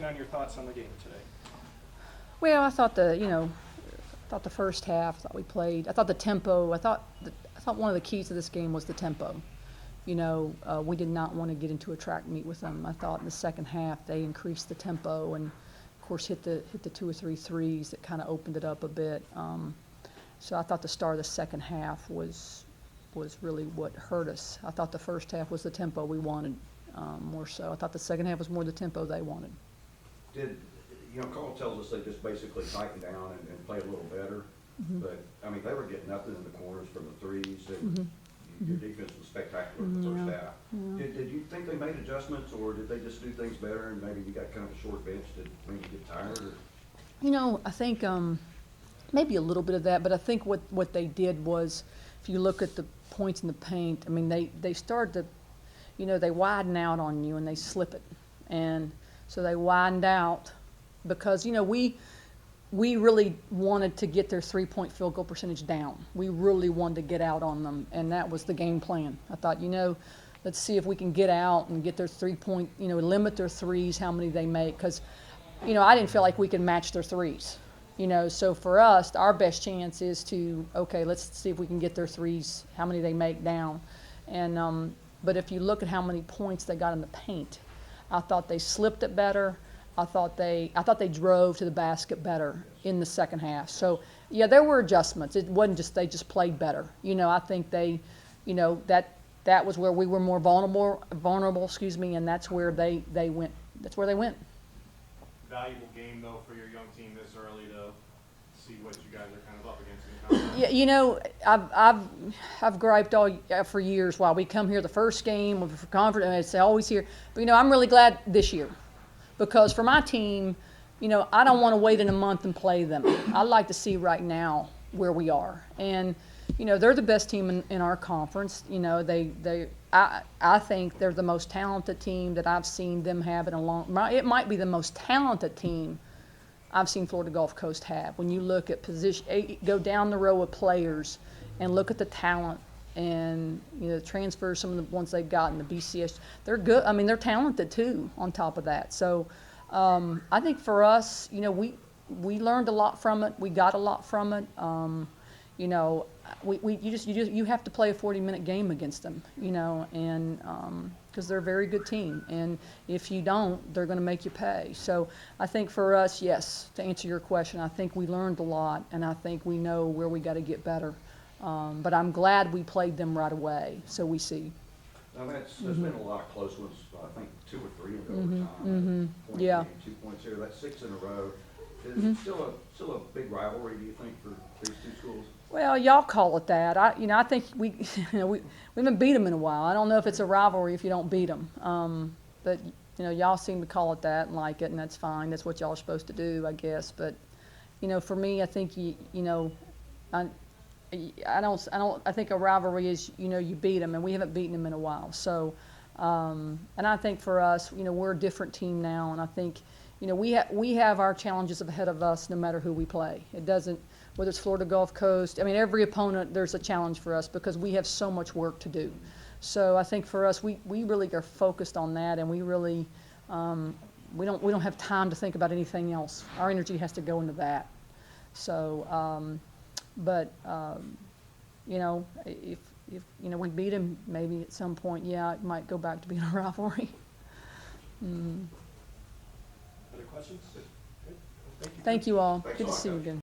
down your thoughts on the game today. Well, I thought the first half, I thought the tempo, I thought one of the keys to this game was the tempo. We did not want to get into a track meet with them. I thought in the second half they increased the tempo and, of course, hit the 2 or 3 threes that kind of opened it up a bit. So I thought the start of the second half was really what hurt us. I thought the first half was the tempo we wanted more so. I thought the second half was more the tempo they wanted. Carl tells us they just basically tighten down and play a little better. Mm-hmm. But, they were getting nothing in the corners from the threes. And your defense was spectacular in the first half. Yeah. Did you think they made adjustments, or did they just do things better and maybe you got kind of a short bench that maybe get tired? Or? I think maybe a little bit of that, but I think what they did was, if you look at the points in the paint, they started to, they widen out on you and they slip it. And so they widened out because, we really wanted to get their three-point field goal percentage down. We really wanted to get out on them, and that was the game plan. I thought, let's see if we can get out and get their three-point, limit their threes, how many they make, because, I didn't feel like we could match their threes. So for us, our best chance is to, okay, let's see if we can get their threes, how many they make down. And but if you look at how many points they got in the paint, I thought they slipped it better. I thought they drove to the basket better in the second half. So yeah, there were adjustments. It wasn't just they just played better. I think they, that was where we were more vulnerable, and that's where they went. That's where they went. Valuable game though for your young team this early to see what you guys are kind of up against in conference. Yeah, I've griped for years while we come here the first game for conference, and it's always here. But I'm really glad this year, because for my team, I don't want to wait in a month and play them. I'd like to see right now where we are, and they're the best team in our conference. I think they're the most talented team that I've seen them have in a long. It might be the most talented team I've seen Florida Gulf Coast have. When you look at position, go down the row of players and look at the talent and transfer some of the ones they've gotten, the BCS, they're good. They're talented too on top of that. So I think for us, we learned a lot from it. We got a lot from it. You have to play a 40-minute game against them, and because they're a very good team, and if you don't, they're going to make you pay. So I think for us, yes, to answer your question, I think we learned a lot, and I think we know where we got to get better. But I'm glad we played them right away, so we see. There's been a lot of close ones. I think 2 or 3 in overtime. Point Yeah. Game, 2 points here. That's 6 in a row. Is it still a big rivalry, do you think, for these two schools? Well, y'all call it that. I think we haven't beat them in a while. I don't know if it's a rivalry if you don't beat them. But y'all seem to call it that and like it, and that's fine. That's what y'all are supposed to do, I guess. But for me, I think I think a rivalry is you beat them, and we haven't beaten them in a while. So, and I think for us, we're a different team now, and I think we have our challenges ahead of us no matter who we play. It doesn't. Whether it's Florida Gulf Coast, every opponent, there's a challenge for us because we have so much work to do. So I think for us, we really are focused on that, and we really we don't have time to think about anything else. Our energy has to go into that. So, if we beat them, maybe at some point, yeah, it might go back to being a rivalry. Other questions? Good. Thank you. Thank you all. Thanks Good a to lot, see you Coach. again.